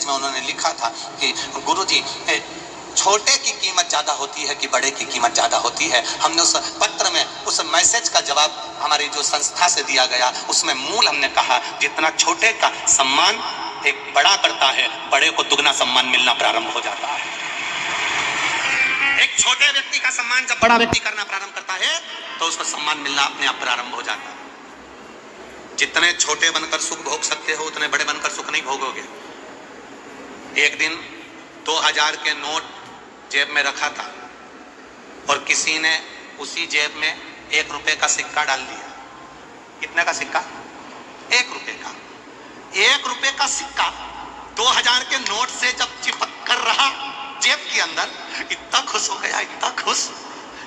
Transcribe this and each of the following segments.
Message में उन्होंने लिखा था कि गुरुजी, छोटे की कीमत ज्यादा होती है कि बड़े की कीमत ज्यादा होती है। हमने उस पत्र में उस मैसेज का जवाब हमारी जो संस्था से दिया गया, उसमें मूल हमने कहा जितना छोटे का सम्मान एक बड़ा करता है, बड़े को दुगना सम्मान मिलना प्रारंभ हो जाता है। एक छोटे व्यक्ति का सम्मान जब बड़ा व्यक्ति करना प्रारंभ करता है तो उसको सम्मान मिलना अपने आप प्रारंभ हो जाता है। जितने छोटे बनकर सुख भोग सकते हो उतने बड़े बनकर सुख नहीं भोगोगे। एक दिन 2000 के नोट जेब में रखा था और किसी ने उसी जेब में 1 रुपए का सिक्का डाल दिया। कितने का सिक्का? 1 रुपए का। 1 रुपए का सिक्का 2000 के नोट से जब चिपक कर रहा जेब के अंदर, इतना खुश हो गया, इतना खुश।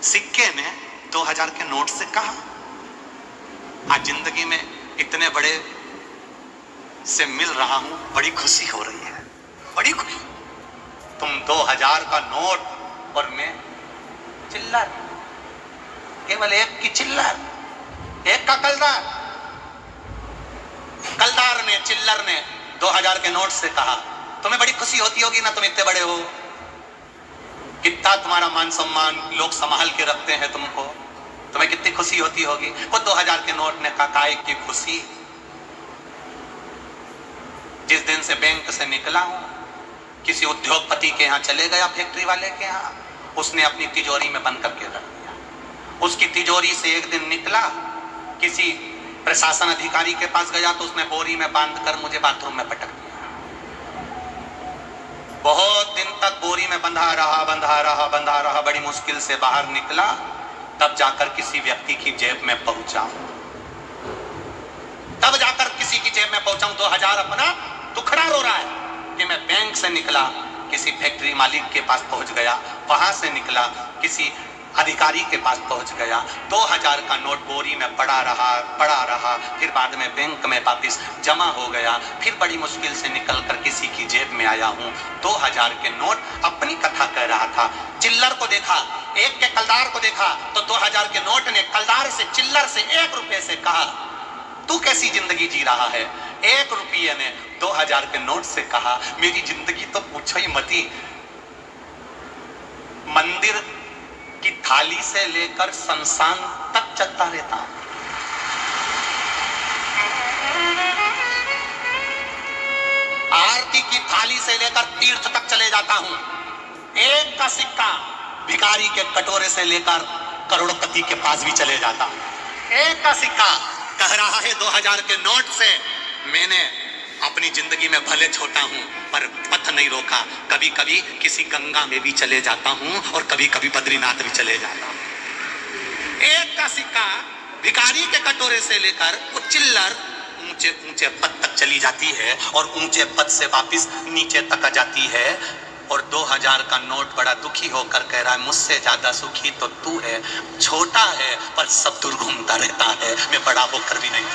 सिक्के ने 2000 के नोट से कहा, आज जिंदगी में इतने बड़े से मिल रहा हूं, बड़ी खुशी हो रही है, बड़ी खुशी। तुम 2000 का नोट और मैं चिल्लर, केवल 1 की चिल्लर, 1 का कलदार। कलदार ने, चिल्लर ने 2000 के नोट से कहा, तुम्हें बड़ी खुशी होती होगी ना, तुम इतने बड़े हो, कितना तुम्हारा मान सम्मान लोग संभाल के रखते हैं तुमको, तुम्हें कितनी खुशी होती होगी। वो 2000 के नोट ने कहा, काय की खुशी, जिस दिन से बैंक से निकला हूं, किसी उद्योगपति के यहाँ चले गया, फैक्ट्री वाले के यहाँ, उसने अपनी तिजोरी में बंद करके रख दिया। उसकी तिजोरी से एक दिन निकला, किसी प्रशासन अधिकारी के पास गया तो उसने बोरी में बांध कर मुझे बाथरूम में पटक दिया। बहुत दिन तक बोरी में बंधा रहा, बड़ी मुश्किल से बाहर निकला, तब जाकर किसी व्यक्ति की जेब में पहुंचा। 2000 अपना दुखड़ा रो रहा है कि मैं बैंक से निकला, किसी फैक्ट्री मालिक के पास पहुंच गया, वहां से निकला, किसी अधिकारी के पास पहुंच गया, 2000 का नोट बोरी में पड़ा रहा, फिर बाद में बैंक में वापिस जमा हो गया, फिर बड़ी मुश्किल से निकलकर किसी की जेब में आया हूं। 2000 के नोट अपनी कथा कह रहा था। चिल्लर को देखा, 1 के कलदार को देखा तो 2000 के नोट ने कलदार से, चिल्लर से 1 रुपए से कहा, तू कैसी जिंदगी जी रहा है। 1 रुपये ने 2000 के नोट से कहा, मेरी जिंदगी तो पूछो ही मती, मंदिर की थाली से लेकर शमशान तक चलता रहता हूं। आरती की थाली से लेकर तीर्थ तक चले जाता हूं। 1 का सिक्का भिखारी के कटोरे से लेकर करोड़पति के पास भी चले जाता हूं। 1 का सिक्का कह रहा है 2000 के नोट से, मैंने अपनी जिंदगी में भले छोटा हूं पर पथ नहीं रोका, कभी कभी किसी गंगा में भी चले जाता हूं और कभी कभी बद्रीनाथ भी चले जाता हूं। 1 का सिक्का भिखारी के कटोरे से लेकर वो चिल्लर ऊंचे ऊंचे पद तक चली जाती है और ऊंचे पद से वापिस नीचे तक आ जाती है। और 2000 का नोट बड़ा दुखी होकर कह रहा है, मुझसे ज्यादा सुखी तो तू है, छोटा है पर सब दूर घूमता रहता है, मैं बड़ा होकर भी नहीं।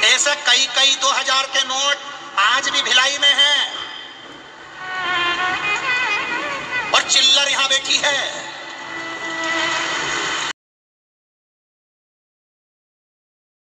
ऐसे कई 2000 के नोट आज भी भिलाई में